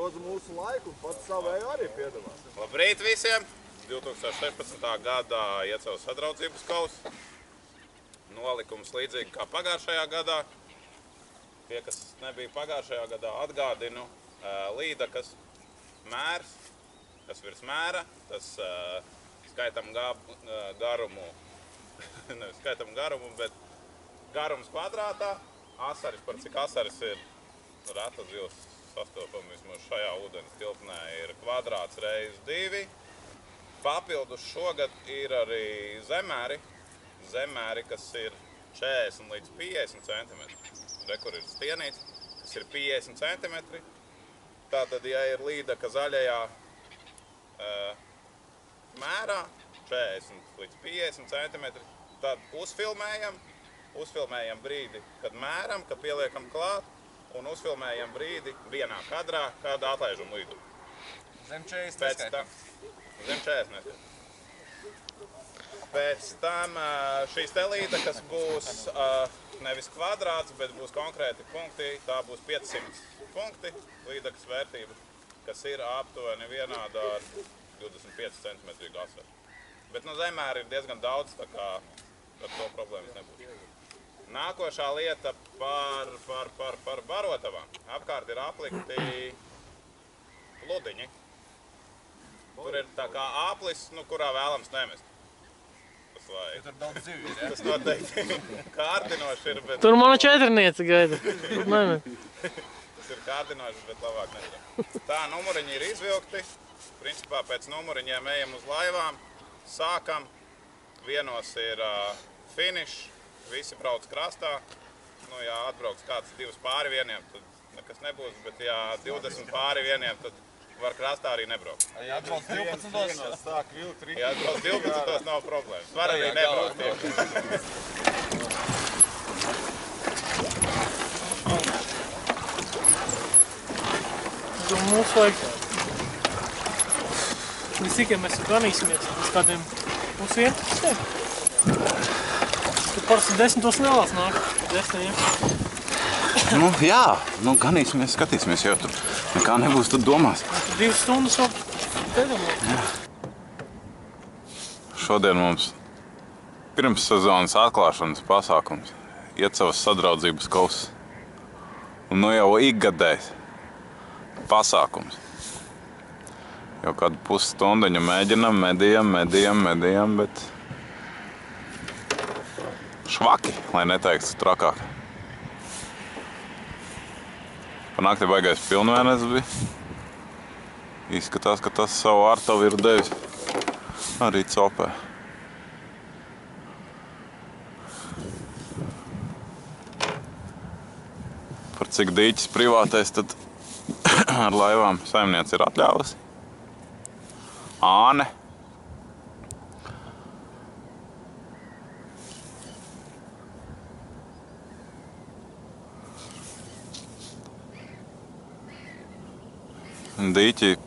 dod mūsu laiku un pats savēju arī piedalās. Labrīt visiem! 2016. gadā Iecavas sadraudzības kausa. Nolikums līdzīgi kā pagājušajā gadā. Tie, kas nebija pagājušajā gadā, atgādinu līdakas mērs, kas virs mēra, tas skaitam garumu, nevis skaitam garumu, bet garums kvadrātā. Asaris, par cik asaris ir reta zivs sastopama vismaz šajā ūdens tilpnē, ir kvadrāts reiz 2. Papildus šogad ir arī zemēri, kas ir 40 līdz 50 cm. Rekur ir stienīts, kas ir 50 cm. Tātad, ja ir līdaka zaļajā mērā 40 līdz 50 cm, tad uzfilmējam brīdi, kad mēram, kad pieliekam klāt, un uzfilmējam brīdi vienā kadrā, kad atlaižam līdu. Zem 40 neskait. Zem 40 neskait. Pēc tam šīs te līdakas būs nevis kvadrāts, bet būs konkrēti punkti. Tā būs 500 punkti līdakas vērtība, kas ir aptuveni vienāda ar 25 cm asaru. Bet no zemēra ir diezgan daudz, tā kā ar to problēmas nebūs. Nākošā lieta par barotavām. Apkārt ir aplikti ludiņi. Tur ir tā kā aplis, kurā vēlams nemest. Ja tur daudz zivju ir, ja? Tas noteikti kārdinoši ir, bet... Tur mana četrniece gaida. Tas ir kārdinoši, bet labāk nedarām. Tā, numuriņi ir izvilkti. Principā pēc numuriņiem ejam uz laivām. Sākam. Vienos ir finish. Visi brauc krastā. Nu, ja atbrauks kāds 2 pāri vieniem, tad nekas nebūs. Bet ja 20 pāri vieniem, tad var krastā arī nebraukt. Ja atbrauc 12. Sāk vilkt rītī. Ja atbrauc 12. nav problēmas. Var arī nebraukt iekšā. Mums vajag līdz cikiem mēs ganīsimies, līdz kādiem pusvienam. Tu parasti 10 nelās nāk, 10, ja? Nu, jā, ganīsimies, skatīsimies, jo tur nekā nebūs, tad domās. Tu 2 stundas vēl pēdamot. Jā. Šodien mums pirms sezonas atklāšanas pasākums Iecavas sadraudzības kausa. Un nu jau ikgadējs pasākums. Jau kādu pusstundiņu mēģinam, medījam, bet švaki, lai neteiktu trakāk. Pa nakti baigais pilnvēnes bija. Izskatās, ka tas savu ārtavu ir devis arī copē. Par cik dīķis privātais, tad ar laivām saimniece ir atļāvusi. Āne. Dīķi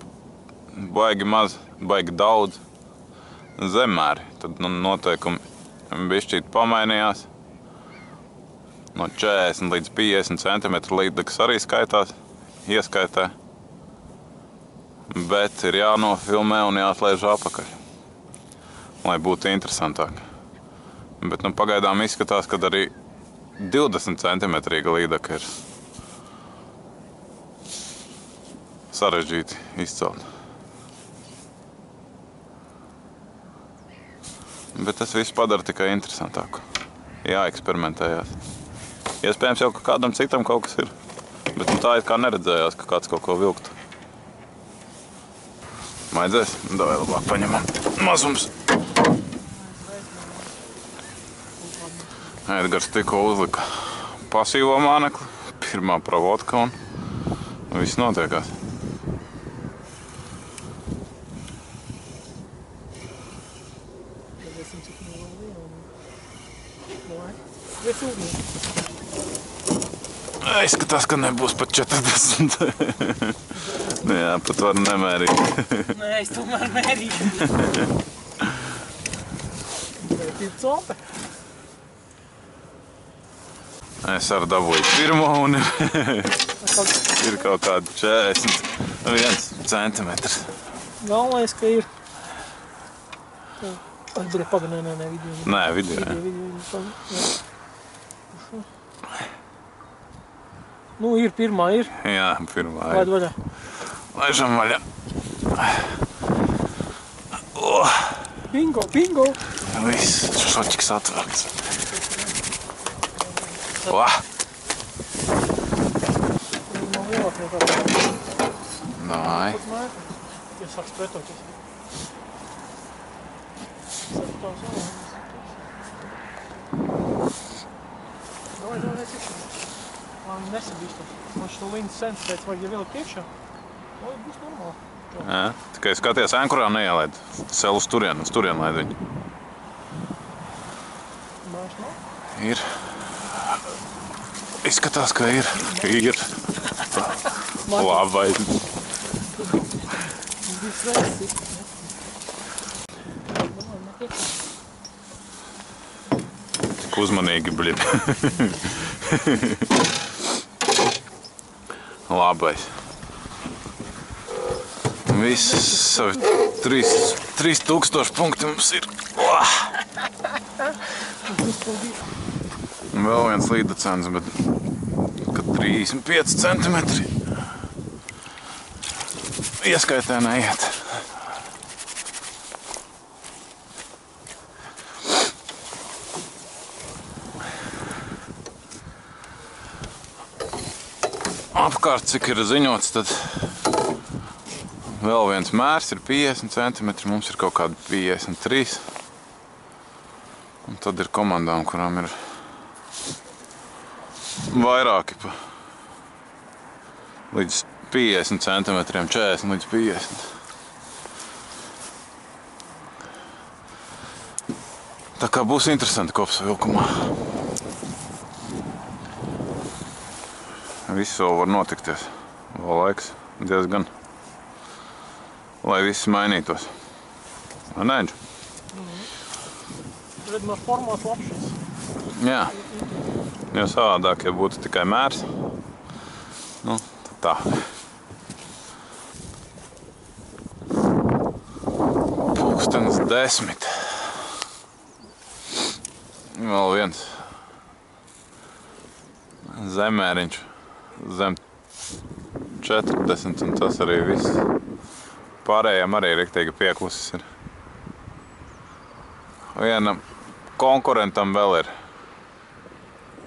baigi maz, baigi daudz zemēri. Tad noteikumi bišķīt pamainījās. No 40 līdz 50 cm līdakas arī skaitās, ieskaitē. Bet ir jānofilmē un jāatlaiž apakaļ, lai būtu interesantāk. Bet pagaidām izskatās, ka arī 20 cm līdaka ir sarežģīti izcelt. Bet tas viss padara tikai interesantāku. Jāeksperimentējās. Iespējams jau, ka kādam citam kaut kas ir. Bet tā it kā neredzējās, ka kāds kaut ko vilktu. Maidzēs? Davai labāk paņemam mazums. Edgars tikko uzlika pasīvo mānekli, pirmā provodka un viss notiekās. Izskatās, ka nebūs pat 40. Jā, pat var nemērīt. Nē, es tomēr mērīju. Es arī dabūju pirmo un ir kaut kādi 41 centimetrs. Galvenais, ka ir. Ai, bet pagaid, nē, video. Nē, video, jā. Nu, ir pirmā, ir. Jā, pirmā Laid ir. vaļā. Laižam vaļā. Bingo, bingo! Viss, šočiks atvērts. Vah! Man lielāk nekā. Dai. Ja sāks pretoties. Davai, iekšā. Man nesabīstam. Man šo līnijas sens teica, vajag ja vilkt iekšā. Lai būs normāli. Jā, tikai skaties, ēnkurā neielaid. Sev uz turien laid viņu. Mājas nav? Ir. Izskatās, ka ir. Ir. Labai. Viss reizes. Tik uzmanīgi, bļi. Labais. Viss savi 3000 punkti mums ir. Vēl viens līdacens, bet kad 35 centimetri ieskaitē neiet. Apkārt, cik ir ziņots, tad vēl viens mērs ir 50 centimetri, mums ir kaut kādi 53. Un tad ir komandām, kurām ir vairāki pa līdz 50 centimetriem, 40 līdz 50. Tā kā būs interesanti kopsavilkumā. Viss vēl var notikties. Vēl laiks diezgan, lai viss mainītos. Vai ne, Enģi? Redz, formāts labs šis. Jā. Jo savādāk, ja būtu tikai mērs, nu, tad tā. Pulkstenis 10. Vēl viens zemēriņš zem 40, un tas arī viss. Pārējiem arī riktīgi pieklusis ir. Vienam konkurentam vēl ir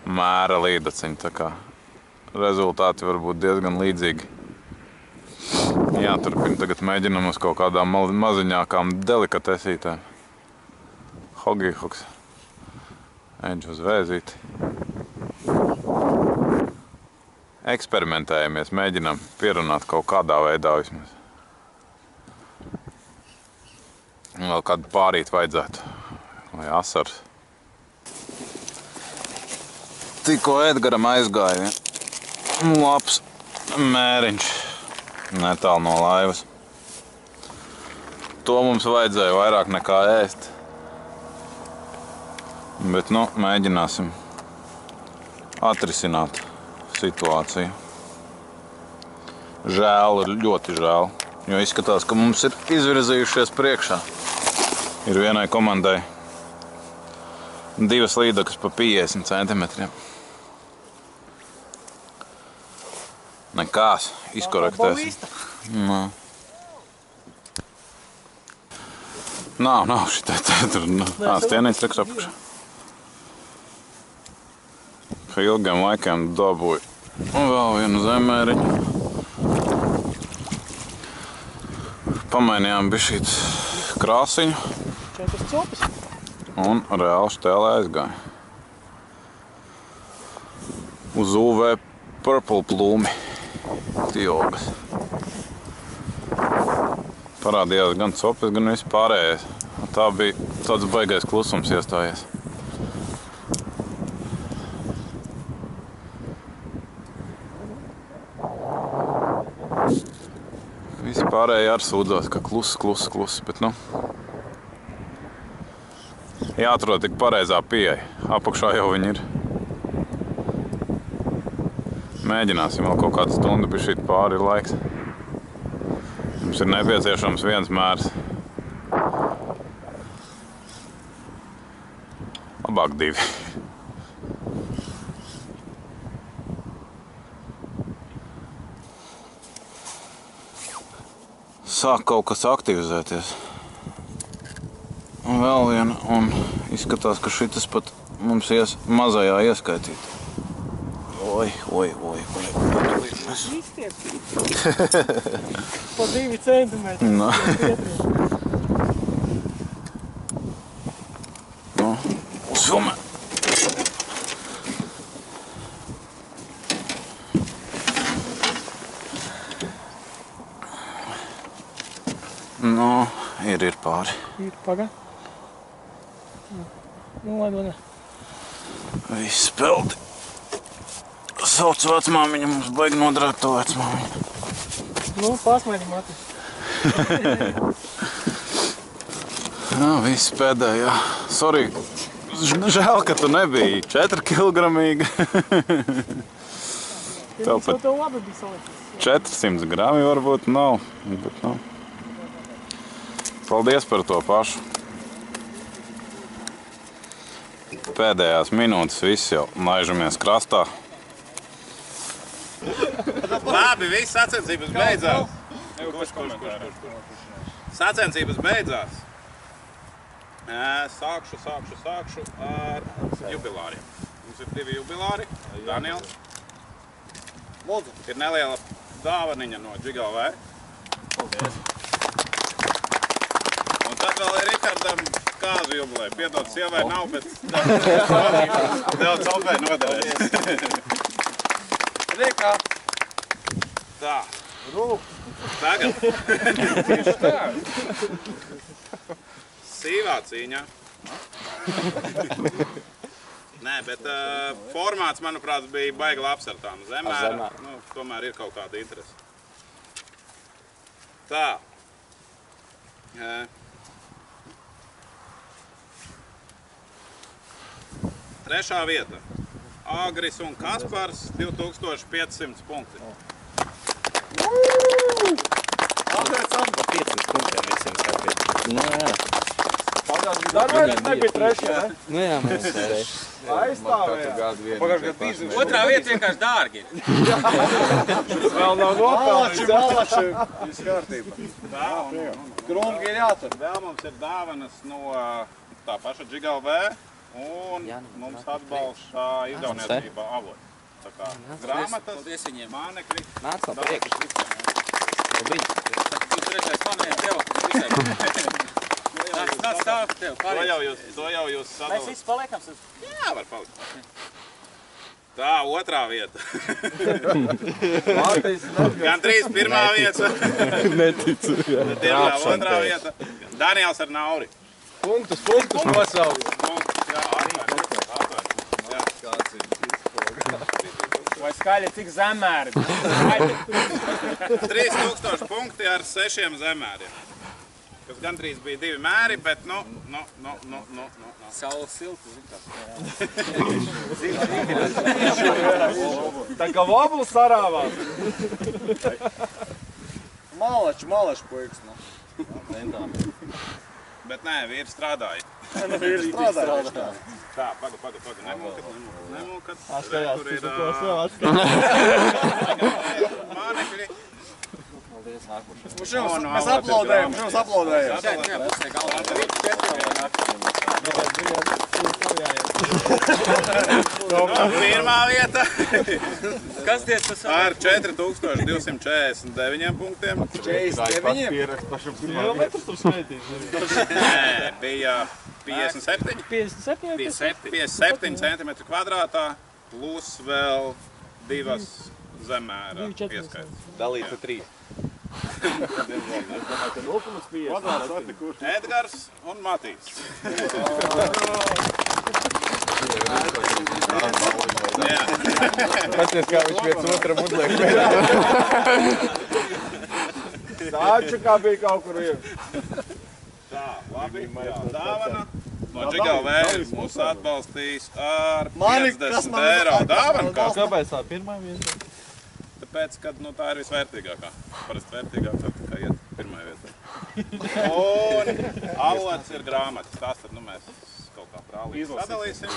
mēra līdaciņi, tā kā rezultāti var būt diezgan līdzīgi. Jāturpina tagad mēģinam uz kaut kādām maziņākām delikatesītēm. Hogihoks. Enģi uz vēzīti. Eksperimentējamies, mēģinam pierunāt kaut kādā veidā vismaz. Vēl kādu pārīt vajadzētu. Vai asars. Tikko Edgaram aizgāja labs mēriņš netālu no laivas. To mums vajadzēja vairāk nekā ēst. Bet, nu, mēģināsim atrisināt situāciju. Žēl, ir ļoti žēl, jo izskatās, ka mums ir izvirzījušies priekšā. Ir vienai komandai 2 līdakas pa 50 centimetriem. Nekās, izkorektēsim. Nav šitai tur, stienīts reks apakšā. Pa ilgiem laikiem dabūju vēl vienu zemēriņu. Pamainījām bišķīt krāsiņu. 4 copis. Un reāli štēlē aizgāja. Uz UV Purple plūmi. Tiogas. Parādījās gan copis, gan viss pārējais. Tā bija tāds baigais klusums iestājies. Visi pārējie ar sūdzās, ka kluss, bet nu... Jāatrod tik pareizā pieeja. Apakšā jau viņi ir. Mēģināsim vēl kaut kādu stundu, bišķīt pāri ir laiks. Mums ir nepieciešams viens mērs. Labāk 2. Sāk kaut kas aktivizēties. Un vēl viena, un izskatās, ka šitas pat mums mazajā ieskaitīt. Oi. Izstiep. Pa 2 centimetri. No. Uzfilmē. Nu, ir pāri. Ir pagā. Nu, lai. Viss peldi. Sauc vecmāmiņu, mums baigi nodrāt to vecmāmiņu. Nu, pasmēģi, Mati. Jā, viss pēdējā. Sorry, žēl, ka tu nebija 4 kilogramīga. Tev pat Tev labi bija salikts. 400 grami varbūt nav, bet nav. Paldies par to pašu. Pēdējās minūtes viss jau laižamies krastā. Labi, viss sacensības beidzās. Sacensības beidzās. Sākšu ar jubilāriem. Mums ir 2 jubilāri. Daniels. Lūdzu. Ir neliela dāvaniņa no GigaV. Paldies. Un tad vēl ir Rihardam kāzu jubilē. Piedod, sievai nav, bet daudz algai noderēs. Rīkā. Tā. Tagad. Tieši tā. Sīvā cīņā. Nē, bet formāts, manuprāt, bija baigi labs ar tām zemēm. Nu, tomēr ir kaut kāda interese. Tā. Trešā vieta. Agris un Kaspars 2500 punkti. Darvainis nebija trešajā, ne? Nu jā, mēs arī. Aizstāvējā. Otrā vieta vienkārši dārgi. Vēl nav nopelnīts. Malači. Viss kārtībā. Tā, Krumki ir jātur. vēl mums ir dāvanas no tā paša GigaV un mums atbalsta izdevniecība Avot. Tā kā grāmatas, Paldies viņiem. mānekļi. Nāc no priekš. Labrīt. Tu trešais pamanījāt tev. Nāc stāv tev. To jau jūs sadalāt. visi paliekam. Jā, var palikt. Tā, otrā vieta. Gan 3 pirmā vieta. Neticu, jā. Diemžēl otrā vieta. Daniels ar Nauri. Punktus nosauc. Jā, 8. Vai skaļi cik zemēri? 3000 punkti ar 6 zemēriem. Kas gandrīz bija 2 mēri, bet no. Saules siltu, zin Tā kā vobls sarāvās. Malači puikas, nu. Bet nē, vīri strādāja. Strādāja. Tā, paga. Nemūkat. Atskajās, Tur ir tu to sev atskajās. mānekļi. Mēs aplaudējam, mums aplaudējam. Jā, pusē galvā. Pirmā vieta Kas tiec tas ar 4249 punktiem. 49? Kilometrs tur skaitīs. Nē, bija 57. 57 cm kvadrātā, plus vēl 2 zemēra ieskaitas. Dalīt pa 3. Edgars un Matīs. Paties, kā viņš viens otram uzliek. Taču kā bija kaut kur ir. Tā, labi, jā, dāvana. No GigaV mūs atbalstīs ar 50 eiro dāvanu. Kāpēc tā pirmā vieta? tāpēc, ka tā ir visvērtīgākā. Parasti vērtīgākā, tad kā iet pirmajā vietā. Un avots ir grāmatas. Tās tad mēs kaut kā brālīgi sadalīsim.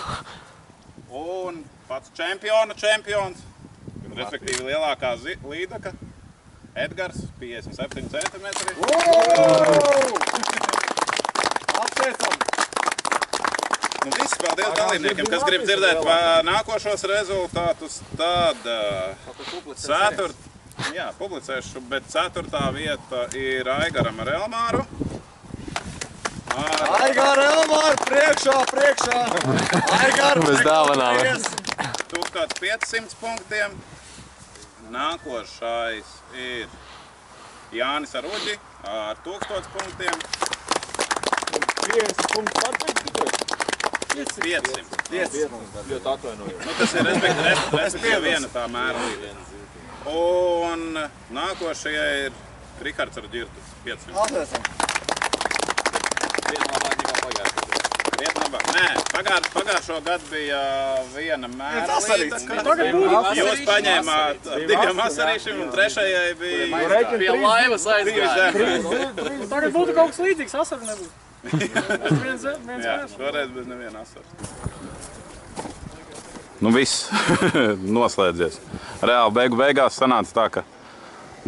Un pats čempions, respektīvi lielākā līdaka, Edgars, 57 centimetri. Apsveicam! Viss, paldies dalībniekiem, kas grib dzirdēt nākošos rezultātus, tad publicēšu, bet 4. vieta ir Aigaram ar Elmāru. Aigar, Elmār, priekšā! Aigar, Bez dāvanām. 1500 punktiem. Nākošais ir Jānis ar Uģi ar 1000 punktiem. 50 punktu pārpēc. 500. Ļoti atvainojos. Tas ir respektīvi viena tā mēra līdera. Un nākošie ir Rihards ar Ģirtu. 500. Apsveicam! Nē, pagājušo gadu bija viena mēra līdera. Tagad būtu Jūs paņēmāt 2 asarīšiem un 3. bija Pie laivas aizgāja. Tagad būtu kaut kas līdzīgs, asaru nebūtu. Viens Jā, vērš. šoreiz bez neviena asara. Viss noslēdzies. Reāli beigās sanāca tā, ka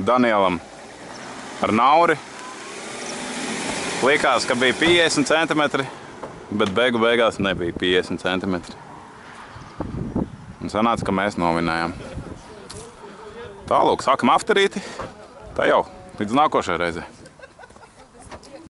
Danielam ar Nauri likās, ka bija 50 centimetri, bet beigās nebija 50 centimetri. Un sanāca, ka mēs novinējām. Tālūk, sākam afterīti. Tā jau, līdz nākošajai reizei.